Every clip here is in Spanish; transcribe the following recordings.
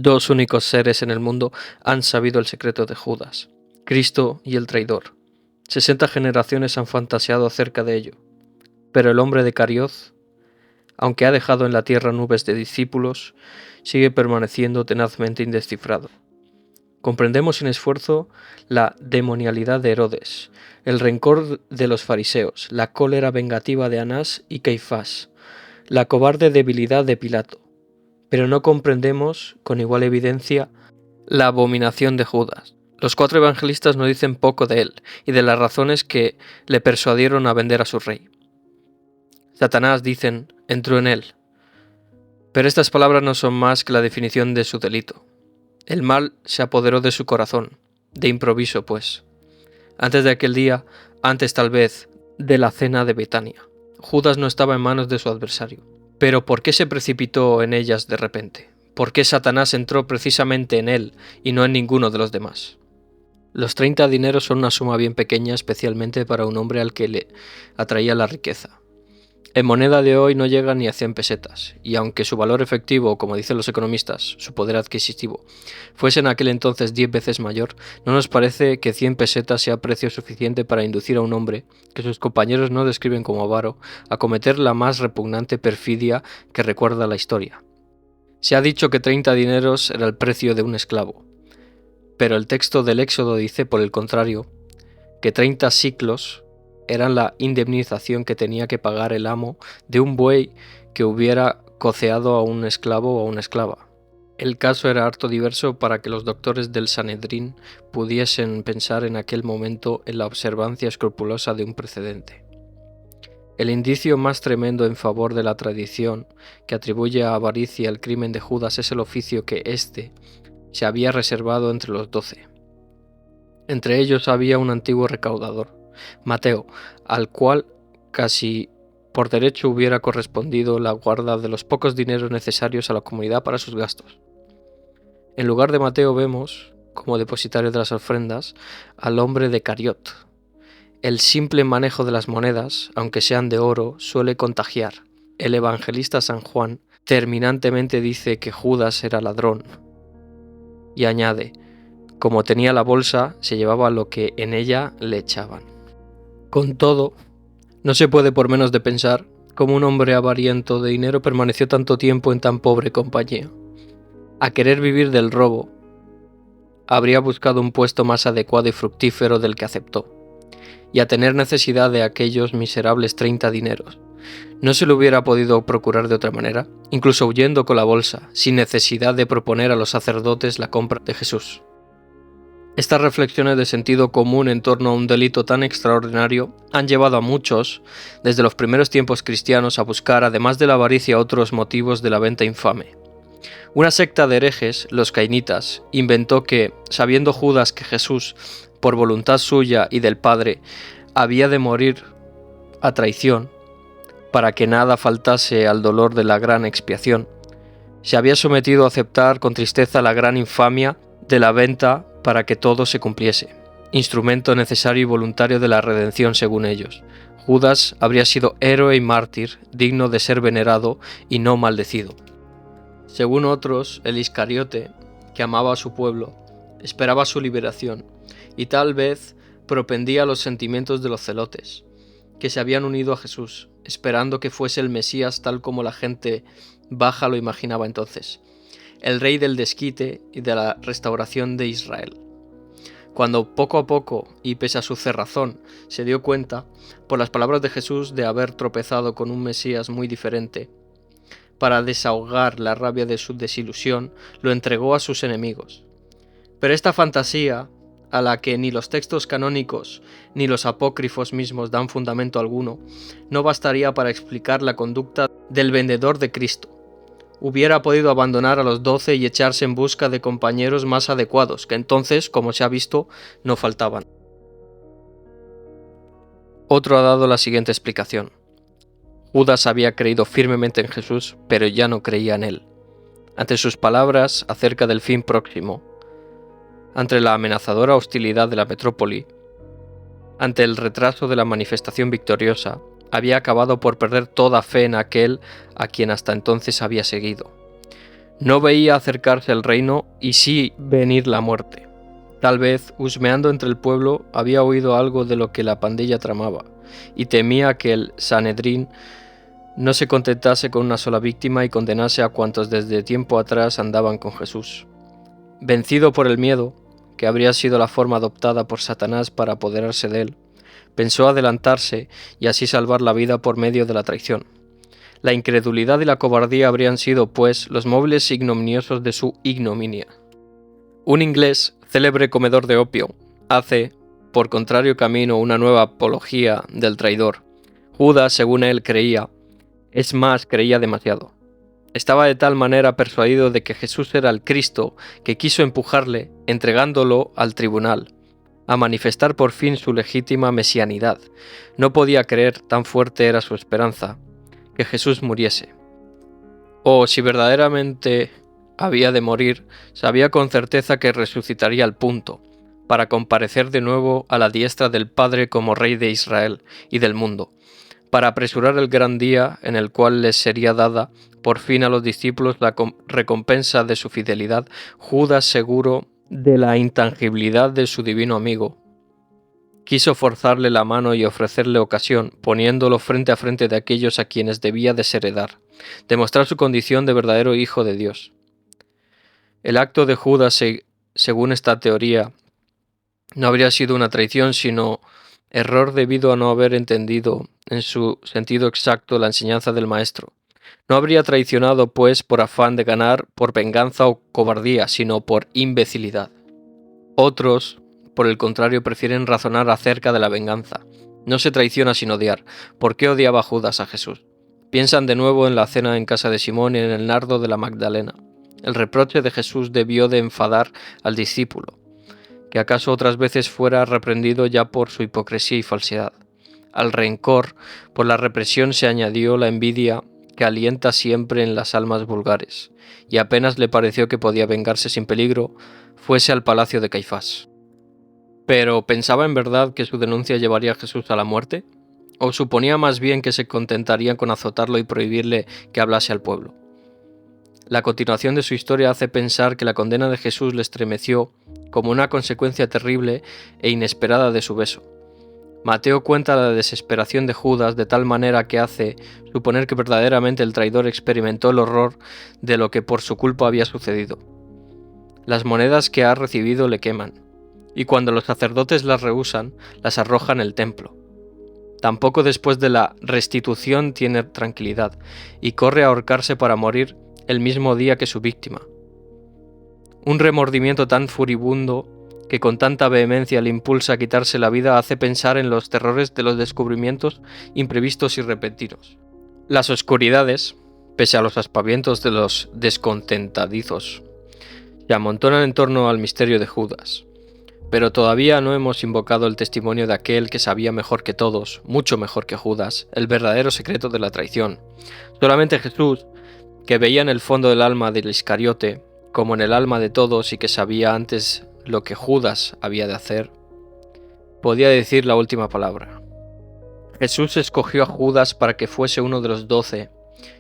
Dos únicos seres en el mundo han sabido el secreto de Judas, Cristo y el traidor. 60 generaciones han fantaseado acerca de ello, pero el hombre de Carioz, aunque ha dejado en la tierra nubes de discípulos, sigue permaneciendo tenazmente indescifrado. Comprendemos sin esfuerzo la demonialidad de Herodes, el rencor de los fariseos, la cólera vengativa de Anás y Caifás, la cobarde debilidad de Pilato, pero no comprendemos con igual evidencia la abominación de Judas. Los 4 evangelistas nos dicen poco de él y de las razones que le persuadieron a vender a su rey. Satanás, dicen, entró en él. Pero estas palabras no son más que la definición de su delito. El mal se apoderó de su corazón, de improviso pues. Antes de aquel día, antes tal vez de la cena de Betania, Judas no estaba en manos de su adversario. Pero ¿por qué se precipitó en ellas de repente? ¿Por qué Satanás entró precisamente en él y no en ninguno de los demás? Los 30 dineros son una suma bien pequeña, especialmente para un hombre al que le atraía la riqueza. En moneda de hoy no llega ni a 100 pesetas, y aunque su valor efectivo, como dicen los economistas, su poder adquisitivo, fuese en aquel entonces 10 veces mayor, no nos parece que 100 pesetas sea precio suficiente para inducir a un hombre, que sus compañeros no describen como avaro, a cometer la más repugnante perfidia que recuerda la historia. Se ha dicho que 30 dineros era el precio de un esclavo, pero el texto del Éxodo dice, por el contrario, que 30 siclos eran la indemnización que tenía que pagar el amo de un buey que hubiera coceado a un esclavo o a una esclava. El caso era harto diverso para que los doctores del Sanedrín pudiesen pensar en aquel momento en la observancia escrupulosa de un precedente. El indicio más tremendo en favor de la tradición que atribuye a avaricia el crimen de Judas es el oficio que éste se había reservado entre los 12. Entre ellos había un antiguo recaudador, Mateo, al cual casi por derecho hubiera correspondido la guarda de los pocos dineros necesarios a la comunidad para sus gastos. En lugar de Mateo vemos, como depositario de las ofrendas, al hombre de Cariot. El simple manejo de las monedas, aunque sean de oro, suele contagiar. El evangelista San Juan terminantemente dice que Judas era ladrón. Y añade, como tenía la bolsa, se llevaba lo que en ella le echaban. Con todo, no se puede por menos de pensar cómo un hombre avariento de dinero permaneció tanto tiempo en tan pobre compañía. A querer vivir del robo, habría buscado un puesto más adecuado y fructífero del que aceptó, y a tener necesidad de aquellos miserables 30 dineros. ¿No se lo hubiera podido procurar de otra manera? Incluso huyendo con la bolsa, sin necesidad de proponer a los sacerdotes la compra de Jesús. Estas reflexiones de sentido común en torno a un delito tan extraordinario han llevado a muchos, desde los primeros tiempos cristianos, a buscar, además de la avaricia, otros motivos de la venta infame. Una secta de herejes, los cainitas, inventó que, sabiendo Judas que Jesús, por voluntad suya y del Padre, había de morir a traición, para que nada faltase al dolor de la gran expiación, se había sometido a aceptar con tristeza la gran infamia de la venta para que todo se cumpliese, instrumento necesario y voluntario de la redención según ellos. Judas habría sido héroe y mártir, digno de ser venerado y no maldecido. Según otros, el Iscariote, que amaba a su pueblo, esperaba su liberación, y tal vez propendía a los sentimientos de los celotes, que se habían unido a Jesús, esperando que fuese el Mesías tal como la gente baja lo imaginaba entonces, el rey del desquite y de la restauración de Israel. Cuando poco a poco, y pese a su cerrazón, se dio cuenta, por las palabras de Jesús, de haber tropezado con un Mesías muy diferente, para desahogar la rabia de su desilusión, lo entregó a sus enemigos. Pero esta fantasía, a la que ni los textos canónicos ni los apócrifos mismos dan fundamento alguno, no bastaría para explicar la conducta del vendedor de Cristo. Hubiera podido abandonar a los 12 y echarse en busca de compañeros más adecuados, que entonces, como se ha visto, no faltaban. Otro ha dado la siguiente explicación. Judas había creído firmemente en Jesús, pero ya no creía en él. Ante sus palabras acerca del fin próximo, ante la amenazadora hostilidad de la metrópoli, ante el retraso de la manifestación victoriosa, había acabado por perder toda fe en aquel a quien hasta entonces había seguido. No veía acercarse el reino y sí venir la muerte. Tal vez, husmeando entre el pueblo, había oído algo de lo que la pandilla tramaba, y temía que el Sanedrín no se contentase con una sola víctima y condenase a cuantos desde tiempo atrás andaban con Jesús. Vencido por el miedo, que habría sido la forma adoptada por Satanás para apoderarse de él, pensó adelantarse y así salvar la vida por medio de la traición. La incredulidad y la cobardía habrían sido, pues, los móviles ignominiosos de su ignominia. Un inglés, célebre comedor de opio, hace, por contrario camino, una nueva apología del traidor. Judas, según él creía, es más, creía demasiado. Estaba de tal manera persuadido de que Jesús era el Cristo que quiso empujarle, entregándolo al tribunal, a manifestar por fin su legítima mesianidad. No podía creer, tan fuerte era su esperanza, que Jesús muriese. O si verdaderamente había de morir, sabía con certeza que resucitaría al punto, para comparecer de nuevo a la diestra del Padre como Rey de Israel y del mundo, para apresurar el gran día en el cual les sería dada por fin a los discípulos la recompensa de su fidelidad. Judas, seguro de la intangibilidad de su divino amigo, quiso forzarle la mano y ofrecerle ocasión, poniéndolo frente a frente de aquellos a quienes debía desheredar, demostrar su condición de verdadero hijo de Dios. El acto de Judas, según esta teoría, no habría sido una traición, sino error debido a no haber entendido en su sentido exacto la enseñanza del Maestro. No habría traicionado, pues, por afán de ganar, por venganza o cobardía, sino por imbecilidad. Otros, por el contrario, prefieren razonar acerca de la venganza. No se traiciona sin odiar. ¿Por qué odiaba Judas a Jesús? Piensan de nuevo en la cena en casa de Simón y en el nardo de la Magdalena. El reproche de Jesús debió de enfadar al discípulo, que acaso otras veces fuera reprendido ya por su hipocresía y falsedad. Al rencor por la represión se añadió la envidia que alienta siempre en las almas vulgares, y apenas le pareció que podía vengarse sin peligro, fuese al palacio de Caifás. ¿Pero pensaba en verdad que su denuncia llevaría a Jesús a la muerte? ¿O suponía más bien que se contentarían con azotarlo y prohibirle que hablase al pueblo? La continuación de su historia hace pensar que la condena de Jesús le estremeció como una consecuencia terrible e inesperada de su beso. Mateo cuenta la desesperación de Judas de tal manera que hace suponer que verdaderamente el traidor experimentó el horror de lo que por su culpa había sucedido. Las monedas que ha recibido le queman, y cuando los sacerdotes las rehúsan, las arrojan en el templo. Tampoco después de la restitución tiene tranquilidad, y corre a ahorcarse para morir el mismo día que su víctima. Un remordimiento tan furibundo que con tanta vehemencia le impulsa a quitarse la vida hace pensar en los terrores de los descubrimientos imprevistos y repentinos. Las oscuridades, pese a los aspavientos de los descontentadizos, se amontonan en torno al misterio de Judas. Pero todavía no hemos invocado el testimonio de aquel que sabía mejor que todos, mucho mejor que Judas, el verdadero secreto de la traición. Solamente Jesús, que veía en el fondo del alma del Iscariote, como en el alma de todos y que sabía antes lo que Judas había de hacer, podía decir la última palabra. Jesús escogió a Judas para que fuese uno de los 12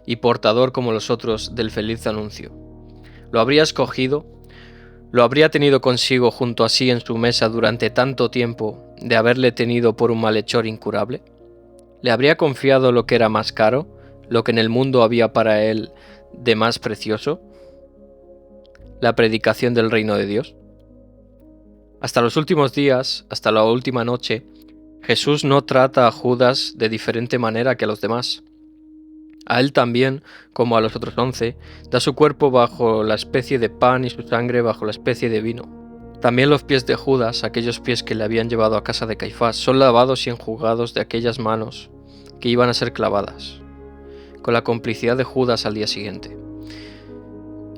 y portador como los otros del feliz anuncio. ¿Lo habría escogido? ¿Lo habría tenido consigo junto a sí en su mesa durante tanto tiempo de haberle tenido por un malhechor incurable? ¿Le habría confiado lo que era más caro, lo que en el mundo había para él de más precioso? ¿La predicación del reino de Dios? Hasta los últimos días, hasta la última noche, Jesús no trata a Judas de diferente manera que a los demás. A él también, como a los otros 11, da su cuerpo bajo la especie de pan y su sangre bajo la especie de vino. También los pies de Judas, aquellos pies que le habían llevado a casa de Caifás, son lavados y enjugados de aquellas manos que iban a ser clavadas, con la complicidad de Judas al día siguiente.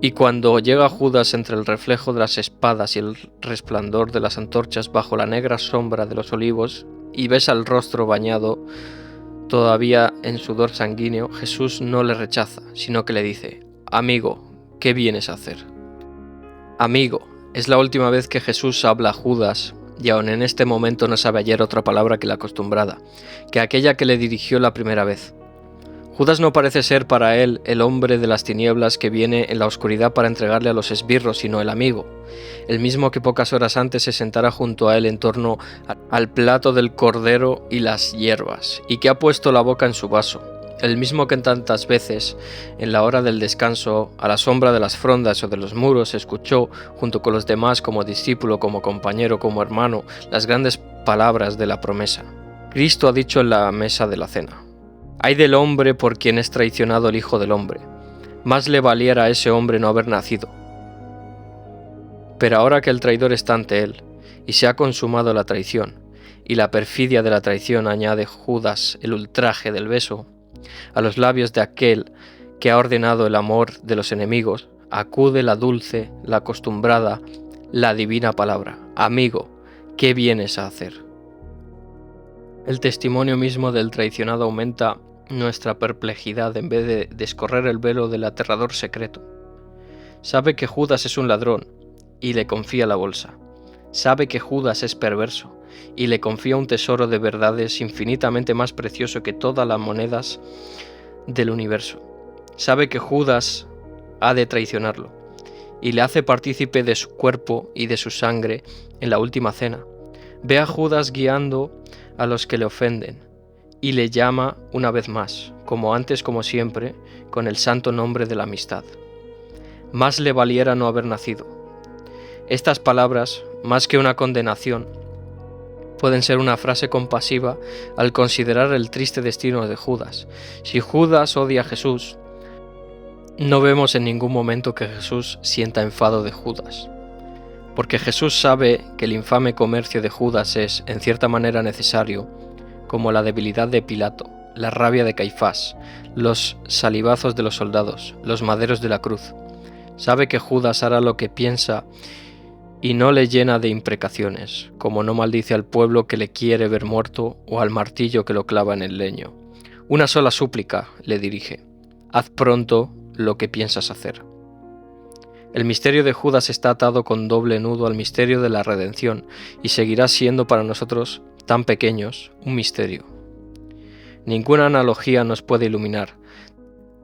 Y cuando llega Judas entre el reflejo de las espadas y el resplandor de las antorchas bajo la negra sombra de los olivos, y besa el rostro bañado todavía en sudor sanguíneo, Jesús no le rechaza, sino que le dice: «Amigo, ¿qué vienes a hacer?». Amigo, es la última vez que Jesús habla a Judas, y aun en este momento no sabe hallar otra palabra que la acostumbrada, que aquella que le dirigió la primera vez. Judas no parece ser para él el hombre de las tinieblas que viene en la oscuridad para entregarle a los esbirros, sino el amigo, el mismo que pocas horas antes se sentara junto a él en torno al plato del cordero y las hierbas, y que ha puesto la boca en su vaso, el mismo que tantas veces, en la hora del descanso, a la sombra de las frondas o de los muros, escuchó, junto con los demás como discípulo, como compañero, como hermano, las grandes palabras de la promesa. Cristo ha dicho en la mesa de la cena: «Ay del hombre por quien es traicionado el Hijo del Hombre, más le valiera a ese hombre no haber nacido». Pero ahora que el traidor está ante él, y se ha consumado la traición, y la perfidia de la traición, añade Judas el ultraje del beso, a los labios de aquel que ha ordenado el amor de los enemigos, acude la dulce, la acostumbrada, la divina palabra: «Amigo, ¿qué vienes a hacer?». El testimonio mismo del traicionado aumenta nuestra perplejidad en vez de descorrer el velo del aterrador secreto. Sabe que Judas es un ladrón y le confía la bolsa. Sabe que Judas es perverso y le confía un tesoro de verdades infinitamente más precioso que todas las monedas del universo. Sabe que Judas ha de traicionarlo y le hace partícipe de su cuerpo y de su sangre en la última cena. Ve a Judas guiando a los que le ofenden y le llama una vez más, como antes, como siempre, con el santo nombre de la amistad. Más le valiera no haber nacido. Estas palabras, más que una condenación, pueden ser una frase compasiva al considerar el triste destino de Judas. Si Judas odia a Jesús, no vemos en ningún momento que Jesús sienta enfado de Judas, porque Jesús sabe que el infame comercio de Judas es, en cierta manera, necesario, como la debilidad de Pilato, la rabia de Caifás, los salivazos de los soldados, los maderos de la cruz. Sabe que Judas hará lo que piensa y no le llena de imprecaciones, como no maldice al pueblo que le quiere ver muerto o al martillo que lo clava en el leño. Una sola súplica le dirige: «Haz pronto lo que piensas hacer». El misterio de Judas está atado con doble nudo al misterio de la redención y seguirá siendo para nosotros, tan pequeños, un misterio. Ninguna analogía nos puede iluminar.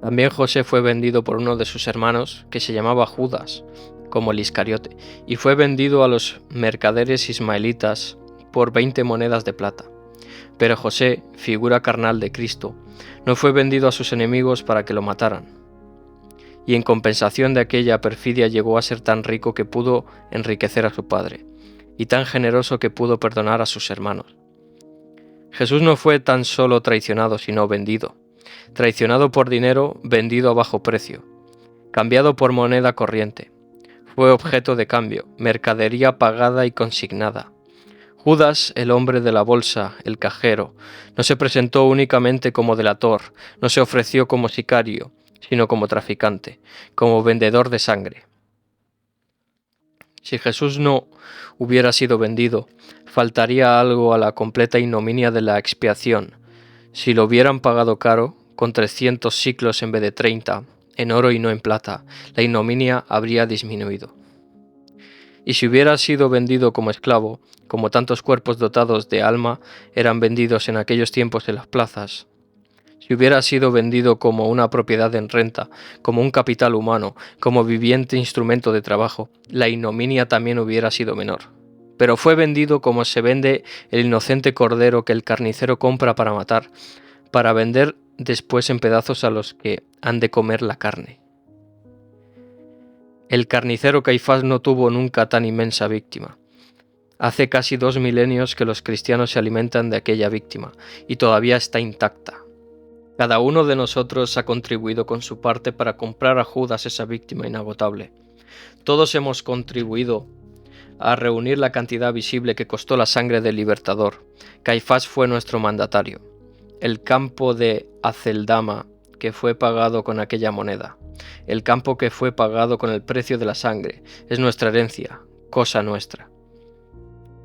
También José fue vendido por uno de sus hermanos, que se llamaba Judas, como el Iscariote, y fue vendido a los mercaderes ismaelitas por 20 monedas de plata. Pero José, figura carnal de Cristo, no fue vendido a sus enemigos para que lo mataran. Y en compensación de aquella perfidia llegó a ser tan rico que pudo enriquecer a su padre, y tan generoso que pudo perdonar a sus hermanos. Jesús no fue tan solo traicionado, sino vendido. Traicionado por dinero, vendido a bajo precio, cambiado por moneda corriente. Fue objeto de cambio, mercadería pagada y consignada. Judas, el hombre de la bolsa, el cajero, no se presentó únicamente como delator, no se ofreció como sicario, sino como traficante, como vendedor de sangre. Si Jesús no hubiera sido vendido, faltaría algo a la completa ignominia de la expiación. Si lo hubieran pagado caro, con 300 siclos en vez de 30, en oro y no en plata, la ignominia habría disminuido. Y si hubiera sido vendido como esclavo, como tantos cuerpos dotados de alma eran vendidos en aquellos tiempos en las plazas, si hubiera sido vendido como una propiedad en renta, como un capital humano, como viviente instrumento de trabajo, la ignominia también hubiera sido menor. Pero fue vendido como se vende el inocente cordero que el carnicero compra para matar, para vender después en pedazos a los que han de comer la carne. El carnicero Caifás no tuvo nunca tan inmensa víctima. Hace casi 2 milenios que los cristianos se alimentan de aquella víctima, y todavía está intacta. Cada uno de nosotros ha contribuido con su parte para comprar a Judas esa víctima inagotable. Todos hemos contribuido a reunir la cantidad visible que costó la sangre del libertador. Caifás fue nuestro mandatario. El campo de Aceldama que fue pagado con aquella moneda. El campo que fue pagado con el precio de la sangre. Es nuestra herencia, cosa nuestra.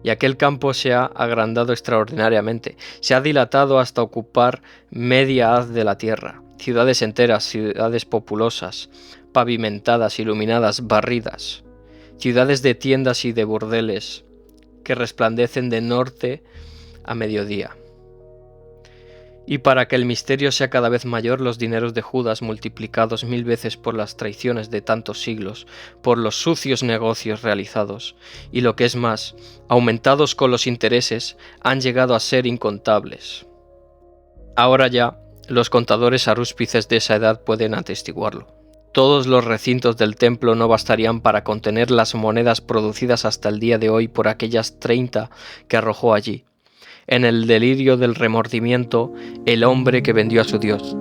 Y aquel campo se ha agrandado extraordinariamente, se ha dilatado hasta ocupar media haz de la tierra, ciudades enteras, ciudades populosas, pavimentadas, iluminadas, barridas, ciudades de tiendas y de burdeles, que resplandecen de norte a mediodía. Y para que el misterio sea cada vez mayor, los dineros de Judas, multiplicados 1000 veces por las traiciones de tantos siglos, por los sucios negocios realizados, y lo que es más, aumentados con los intereses, han llegado a ser incontables. Ahora ya, los contadores arúspices de esa edad pueden atestiguarlo. Todos los recintos del templo no bastarían para contener las monedas producidas hasta el día de hoy por aquellas 30 que arrojó allí. En el delirio del remordimiento, el hombre que vendió a su Dios.